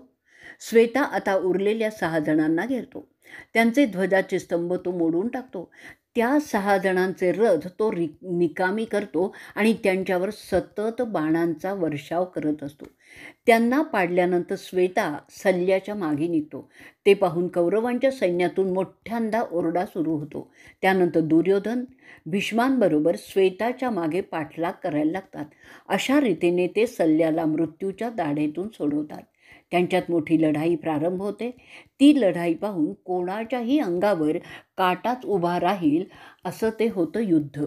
श्वेता आता उरलेल्या 6 जणांना घेरतो. त्यांचे ध्वजाचे स्तंभ तो मोडून टाकतो. त्या 6 जणांचे रथ तो निकामी करतो आणि त्यांच्यावर सतत बाणांचा वर्षाव करत असतो. त्यांना पाडल्यानंतर श्वेता सल्ल्याच्या मागे निघतो. ते पाहून कौरवांच्या सैन्यातून मोठ्यांदा ओरडा सुरू होतो. त्यानंतर दुर्योधन भीष्मांबरोबर श्वेताच्या मागे पाठलाग करायला लागतात. अशा रीतीने ते सल्ल्याला मृत्यूच्या दाढेतून सोडवतात. त्यांच्यात मोठी लढाई प्रारंभ होते. ती लढाई पाहून कोणाच्याही अंगावर काटाच उभा राहील असं ते होतं युद्ध.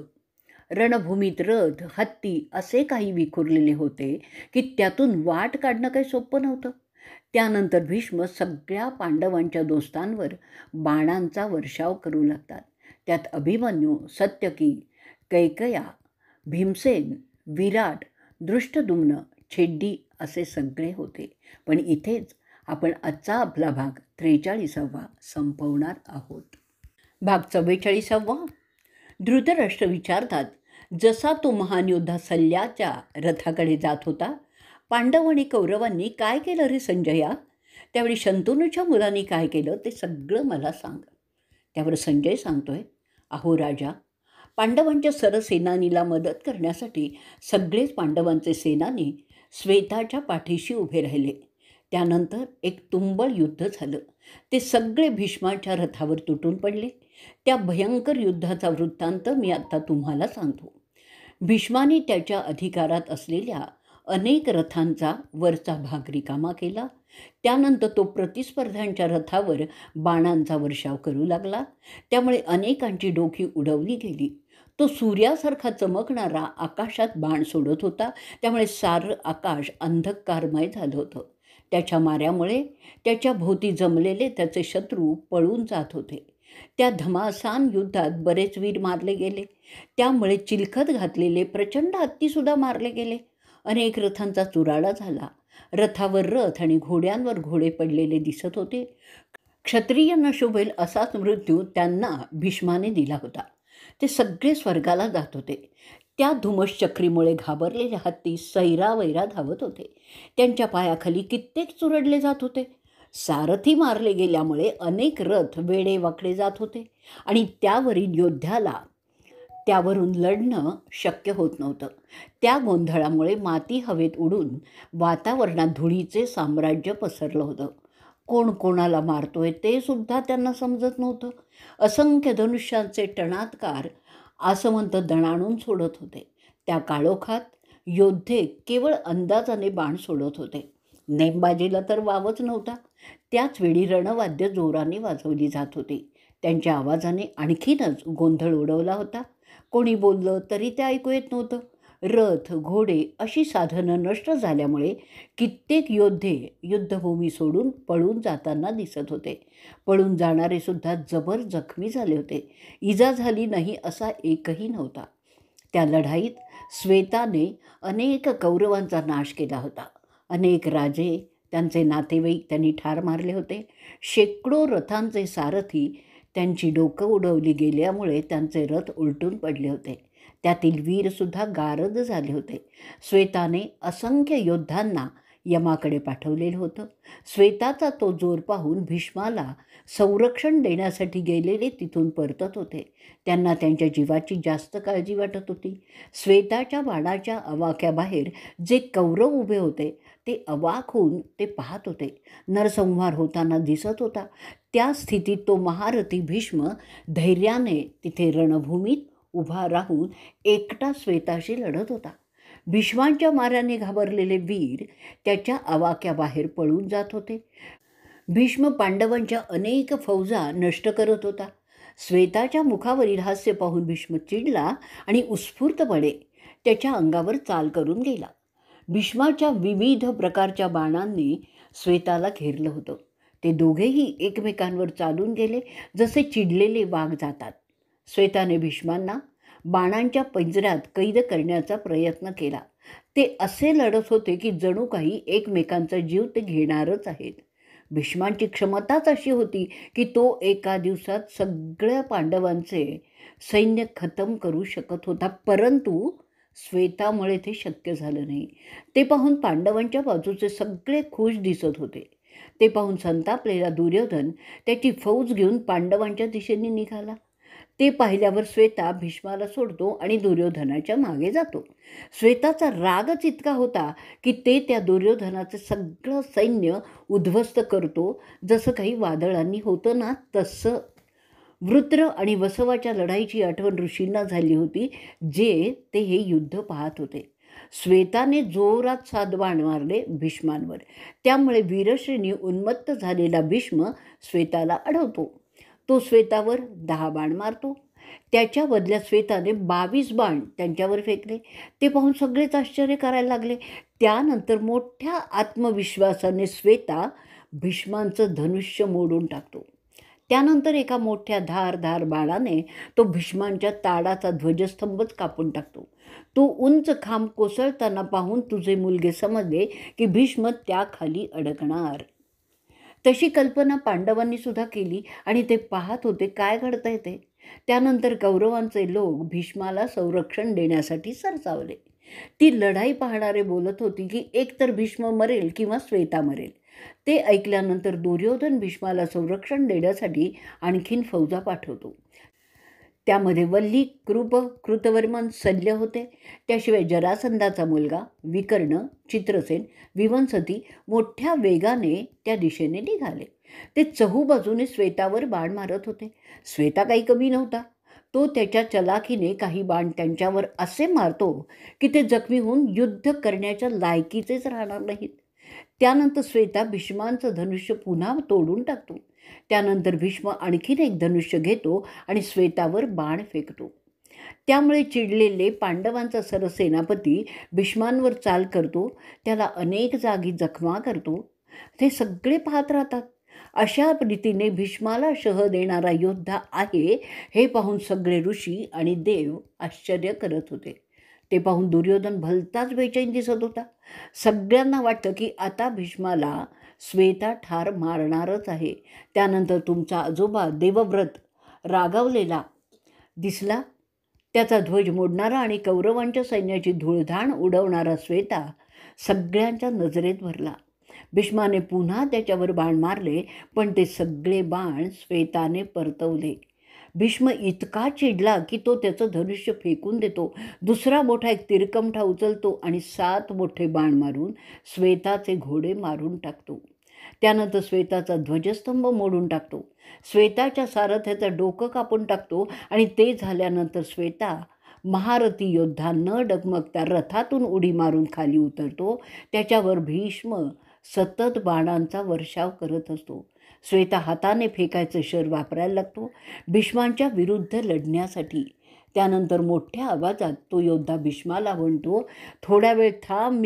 रणभूमीत रथ, हत्ती असे काही विखुरलेले होते की त्यातून वाट काढणं काही सोपं नव्हतं. त्यानंतर भीष्म सगळ्या पांडवांच्या दोस्तांवर बाणांचा वर्षाव करू लागतात. त्यात अभिमन्यू, सत्यकी, कैकया, भीमसेन, विराट, दृष्टद्युम्न, छेड्डी असे सगळे होते. पण इथेच आपण आजचा आपला भाग 43वा संपवणार आहोत. भाग 44वा. धृतराष्ट्र विचारतात, जसा तो महान योद्धा सल्ल्याच्या रथाकडे जात होता, पांडव आणि कौरवांनी काय केलं रे संजया? त्यावेळी शंतनूच्या मुलांनी काय केलं ते सगळं मला सांग. त्यावर संजय सांगतोय, अहो राजा, पांडवांच्या सरसेनानीला मदत करण्यासाठी सगळेच पांडवांचे सेनानी श्वेताच्या पाठीशी उभे राहिले. त्यानंतर एक तुंबळ युद्ध झालं. ते सगळे भीष्माच्या रथावर तुटून पडले. त्या भयंकर युद्धाचा वृत्तांत मी आता तुम्हाला सांगतो. भीष्माने त्याच्या अधिकारात असलेल्या अनेक रथांचा वरचा भाग रिकामा केला. त्यानंतर तो प्रतिस्पर्ध्यांच्या रथावर बाणांचा वर्षाव करू लागला. त्यामुळे अनेकांची डोकी उडवली गेली. तो सूर्यासारखा चमकणारा आकाशात बाण सोडत होता. त्यामुळे सारं आकाश अंधकारमय झालं होतं. त्याच्या माऱ्यामुळे त्याच्या भोवती जमलेले त्याचे शत्रू पळून जात होते. त्या धमासान युद्धात बरेच वीर मारले गेले. त्यामुळे चिलखत घातलेले प्रचंड हत्तीसुद्धा मारले गेले. अनेक रथांचा चुराडा झाला. रथावर रथ आणि घोड्यांवर घोडे पडलेले दिसत होते. क्षत्रियांना शोभेल असाच मृत्यू त्यांना भीष्माने दिला होता. ते सगळे स्वर्गाला जात होते. त्या धुमश्चक्रीमुळे घाबरलेले हत्ती सैरावैरा धावत होते. त्यांच्या पायाखाली कित्येक चुरडले जात होते. सारथी मारले गेल्यामुळे अनेक रथ वेडे वाकडे जात होते आणि त्यावरील योद्ध्याला त्यावरून लढणं शक्य होत नव्हतं. त्या गोंधळामुळे माती हवेत उडून वातावरणात धुळीचे साम्राज्य पसरलं होतं. कोण कोणाला मारतोय ते सुद्धा त्यांना समजत नव्हतं. असंख्य धनुष्यांचे टणात्कार आसमंत दणाणून सोडत होते. त्या काळोखात योद्धे केवळ अंदाजाने बाण सोडत होते. नेमबाजीला तर वावच नव्हता. त्याच वेळी रणवाद्य जोराने वाजवली जात होती. त्यांच्या आवाजाने आणखीनच गोंधळ उडवला होता. कोणी बोललं तरी ते ऐकू येत नव्हतं. रथ, घोडे अशी साधनं नष्ट झाल्यामुळे कित्येक योद्धे युद्धभूमी सोडून पळून जाताना दिसत होते. पळून जाणारे सुद्धा जबर जखमी झाले होते. इजा झाली नाही असा एकही नव्हता. त्या लढाईत श्वेताने अनेक कौरवांचा नाश केला होता. अनेक राजे, त्यांचे नातेवाईक त्यांनी ठार मारले होते. शेकडो रथांचे सारथी त्यांची डोकं उडवली गेल्यामुळे त्यांचे रथ उलटून पडले होते. त्यातील वीरसुद्धा गारद झाले होते. श्वेताने असंख्य योद्धांना यमाकडे पाठवलेलं होतं. श्वेताचा तो जोर पाहून भीष्माला संरक्षण देण्यासाठी गेलेले तिथून परतत होते. त्यांना त्यांच्या जीवाची जास्त काळजी वाटत होती. श्वेताच्या बाणाच्या आवाक्याबाहेर जे कौरव उभे होते ते अवाक होऊन ते पाहत होते. नरसंहार होताना दिसत होता. त्या स्थितीत तो महारथी भीष्म धैर्याने तिथे रणभूमीत उभा राहून एकटा श्वेताशी लढत होता. भीष्मांच्या माऱ्याने घाबरलेले वीर त्याच्या आवाक्याबाहेर पळून जात होते. भीष्म पांडवांच्या अनेक फौजा नष्ट करत होता. श्वेताच्या मुखावरील हास्य पाहून भीष्म चिडला आणि उत्स्फूर्तपणे त्याच्या अंगावर चाल करून गेला. भीष्माच्या विविध प्रकारच्या बाणांनी श्वेताला घेरलं होतं. ते दोघेही एकमेकांवर चालून गेले जसे चिडलेले वाघ जातात. श्वेताने भीष्मांना बाणांच्या पंजऱ्यात कैद करण्याचा प्रयत्न केला. ते असे लढत होते की जणू काही एकमेकांचा जीव ते घेणारच आहेत. भीष्मांची क्षमताच अशी होती की तो एका दिवसात सगळ्या पांडवांचे सैन्य खतम करू शकत होता, परंतु श्वेतामुळे ते शक्य झालं नाही. ते पाहून पांडवांच्या बाजूचे सगळे खुश दिसत होते. ते पाहून संतापलेला दुर्योधन त्याची फौज घेऊन पांडवांच्या दिशेने निघाला. ते पाहिल्यावर श्वेता भीष्माला सोडतो आणि दुर्योधनाच्या मागे जातो. श्वेताचा रागच इतका होता की ते त्या दुर्योधनाचं सगळं सैन्य उद्ध्वस्त करतो, जसं काही वादळांनी होतं ना तसं. वृत्र आणि वसवाच्या लढाईची आठवण ऋषींना झाली होती, जे ते हे युद्ध पाहत होते. श्वेताने जोरात 7 बाण मारले भीष्मांवर. त्यामुळे वीरश्रीनी उन्मत्त झालेला भीष्म श्वेताला अडवतो. तो श्वेतावर 10 बाण मारतो. त्याच्या बदल्यात श्वेताने 22 बाण त्यांच्यावर फेकले. ते पाहून सगळेच आश्चर्य करायला लागले. त्यानंतर मोठ्या आत्मविश्वासाने श्वेता भीष्मांचं धनुष्य मोडून टाकतो. त्यानंतर एका मोठ्या धारदार बाणाने तो भीष्मांच्या ताडाचा ध्वजस्तंभच कापून टाकतो. तो उंच खांब कोसळताना पाहून तुझे मुलगे समजले की भीष्म त्याखाली अडकणार. तशी कल्पना पांडवांनी सुद्धा केली आणि ते पाहत होते काय घडतंय ते. त्यानंतर कौरवांचे लोक भीष्माला संरक्षण देण्यासाठी सरसावले. ती लढाई पाहणारे बोलत होती की एकतर भीष्म मरेल किंवा श्वेता मरेल. ते ऐकल्यानंतर दुर्योधन भीष्माला संरक्षण देण्यासाठी आणखीन फौजा पाठवतो. त्यामध्ये वल्ली, कृप, कृतवर्मन, शल्य होते. त्याशिवाय जरासंधाचा मुलगा विकर्ण, चित्रसेन, विवंसती मोठ्या वेगाने त्या दिशेने निघाले. ते चहूबाजूने श्वेतावर बाण मारत होते. श्वेता काही कमी नव्हता. तो त्याच्या चलाखीने काही बाण त्यांच्यावर असे मारतो की ते जखमी होऊन युद्ध करण्याच्या लायकीचेच राहणार नाहीत. त्यानंतर श्वेता भीष्मांचं धनुष्य पुन्हा तोडून टाकतो. त्यानंतर भीष्म आणखीन एक धनुष्य घेतो आणि श्वेतावर बाण फेकतो. त्यामुळे चिडलेले पांडवांचा सरसेनापती भीष्मांवर चाल करतो. त्याला अनेक जागी जखमा करतो. ते सगळे पाहत राहतात. अशा रीतीने भीष्माला शह देणारा योद्धा आहे हे पाहून सगळे ऋषी आणि देव आश्चर्य करत होते. ते पाहून दुर्योधन भलताच बेचैन दिसत होता. सगळ्यांना वाटतं की आता भीष्माला श्वेता ठार मारणारच आहे. त्यानंतर तुमचा आजोबा देवव्रत रागावलेला दिसला. त्याचा ध्वज मोडणारा आणि कौरवांच्या सैन्याची धूळधाण उडवणारा श्वेता सगळ्यांच्या नजरेत भरला. भीष्माने पुन्हा त्याच्यावर बाण मारले, पण ते सगळे बाण श्वेताने परतवले. भीष्म इतका चिडला की तो त्याचं धनुष्य फेकून देतो. दुसरा मोठा एक तिरकमठा उचलतो आणि 7 मोठे बाण मारून श्वेताचे घोडे मारून टाकतो. त्यानंतर श्वेताचा ध्वजस्तंभ मोडून टाकतो. श्वेताच्या सारथ्याचं डोकं कापून टाकतो आणि ते झाल्यानंतर श्वेता महारथी योद्धा न डगमगता रथातून उडी मारून खाली उतरतो. त्याच्यावर भीष्म सतत बाणांचा वर्षाव करत असतो. श्वेता हाताने फेकायचं शर वापरायला लागतो भीष्मांच्या विरुद्ध लढण्यासाठी. त्यानंतर मोठ्या आवाजात तो योद्धा भीष्माला म्हणतो, थोड्या वेळ थांब,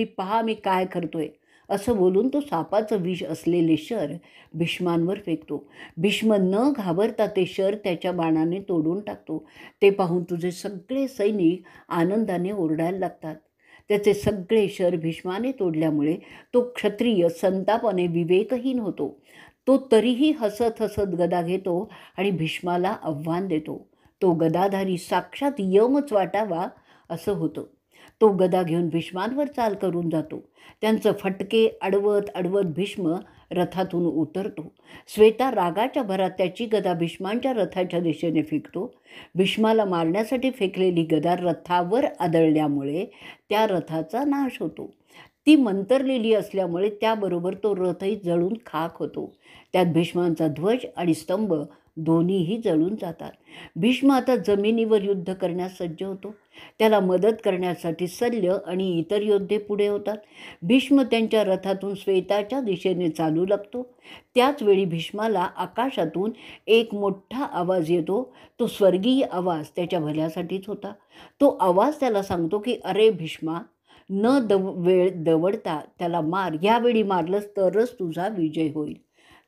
मी काय करतोय, असं बोलून तो सापाचं विष असलेले शर भीष्मांवर फेकतो. भीष्म न घाबरता ते शर त्याच्या बाणाने तोडून टाकतो. ते पाहून तुझे सगळे सैनिक आनंदाने ओरडायला लागतात. त्याचे सगळे शर भीष्माने तोडल्यामुळे तो क्षत्रिय संतापाने विवेकहीन होतो. तो तरीही हसत हसत गदा घेतो आणि भीष्माला आव्हान देतो. तो गदाधारी साक्षात यमच वाटावा असं होतं. तो गदा घेऊन भीष्मांवर चाल करून जातो. त्यांचं फटके अडवत अडवत भीष्म रथातून उतरतो. श्वेता रागाच्या भरात त्याची गदा भीष्मांच्या रथाच्या दिशेने फेकतो. भीष्माला मारण्यासाठी फेकलेली गदा रथावर आदळल्यामुळे त्या रथाचा नाश होतो. ती मंतरलेली असल्यामुळे त्याबरोबर तो रथही जळून खाक होतो. त्यात भीष्मांचा ध्वज आणि स्तंभ दोन्हीही जळून जातात. भीष्म आता जमिनीवर युद्ध करण्यास सज्ज होतो. त्याला मदत करण्यासाठी शल्य आणि इतर योद्धे पुढे होतात. भीष्म त्यांच्या रथातून श्वेताच्या दिशेने चालू लागतो. त्याचवेळी भीष्माला आकाशातून एक मोठा आवाज येतो. तो स्वर्गीय आवाज त्याच्या भल्यासाठीच होता. तो आवाज त्याला सांगतो की अरे भीष्मा, वेळ दवडता त्याला मार. यावेळी मारलंस तरच तुझा विजय होईल.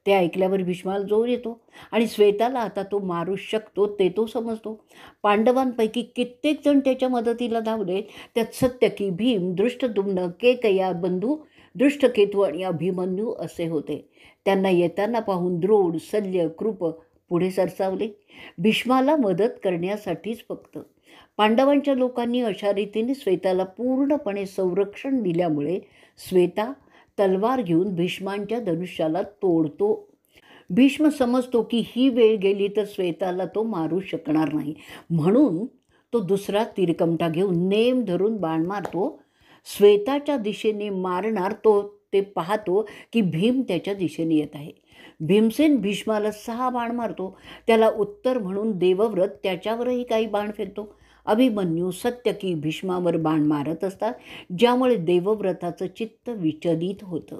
ते ऐकल्यावर भीष्माला जोर येतो आणि श्वेताला आता तो मारू शकतो ते तो समजतो. पांडवांपैकी कित्येक जण त्याच्या मदतीला धावले. त्यात सत्यकी, भीम, दृष्टद्युम्न, केकया बंधू, दृष्टकेतू आणि अभिमन्यू असे होते. त्यांना येताना पाहून द्रोण, शल्य, कृप पुढे सरसावले, भीष्माला मदत करण्यासाठीच फक्त. पांडवांच्या लोकांनी अशा रीतीने श्वेताला पूर्णपणे संरक्षण दिल्यामुळे श्वेता तलवार घेऊन भीष्मांच्या धनुष्याला तोडतो. भीष्म समजतो की ही वेळ गेली तर श्वेताला तो मारू शकणार नाही, म्हणून तो दुसरा तीरकमठा घेऊन नेम धरून बाण मारतो. श्वेताच्या दिशेने मारणार तो ते पाहतो की भीम त्याच्या दिशेने येत आहे. भीमसेन भीष्माला 6 बाण मारतो. त्याला उत्तर म्हणून देवव्रत त्याच्यावरही काही बाण फेकतो. अभिमन्यू, सत्यकी भीष्मावर बाण मारत असतात, ज्यामुळे देवव्रताचं चित्त विचलित होतं.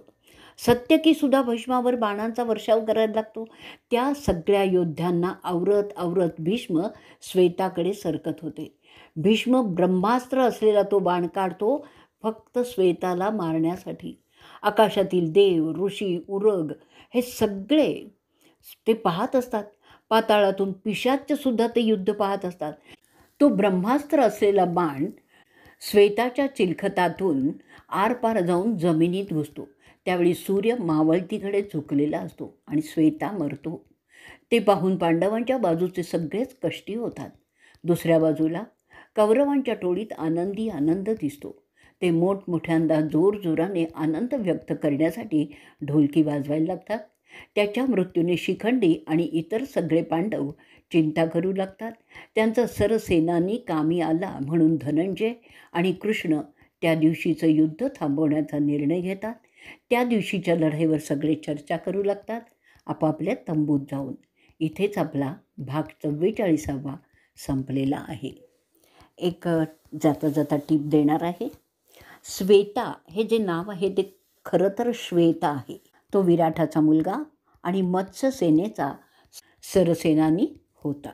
सत्यकीसुद्धा भीष्मावर बाणांचा वर्षाव करायला लागतो. त्या सगळ्या योद्ध्यांना आवरत भीष्म श्वेताकडे सरकत होते. भीष्म ब्रह्मास्त्र असलेला तो बाण काढतो, फक्त श्वेताला मारण्यासाठी. आकाशातील देव, ऋषी, उरग हे सगळे ते पाहत असतात. पाताळातून पिशाच्चसुद्धा ते युद्ध पाहत असतात. तो ब्रह्मास्त्र असलेला बाण श्वेताच्या चिलखतातून आरपार जाऊन जमिनीत घुसतो. त्यावेळी सूर्य मावळतीकडे झुकलेला असतो आणि श्वेता मरतो. ते पाहून पांडवांच्या बाजूचे सगळेच कष्टी होतात. दुसऱ्या बाजूला कौरवांच्या टोळीत आनंद दिसतो. ते मोठमोठ्यांदा जोरजोराने आनंद व्यक्त करण्यासाठी ढोलकी वाजवायला लागतात. त्याच्या मृत्यूने शिखंडी आणि इतर सगळे पांडव चिंता करू लागतात. त्यांचा सरसेनानी कामी आला म्हणून धनंजय आणि कृष्ण त्या दिवशीचं युद्ध थांबवण्याचा निर्णय घेतात. त्या दिवशीच्या लढाईवर सगळे चर्चा करू लागतात आपापल्या तंबूत जाऊन. इथेच आपला भाग 44वा संपलेला आहे. एक जाता जाता टीप देणार आहे. श्वेता हे जे नाव आहे ते खरं तर श्वेता आहे. तो विराटाचा मुलगा आणि मत्स्य सेनेचा सरसेनानी होता.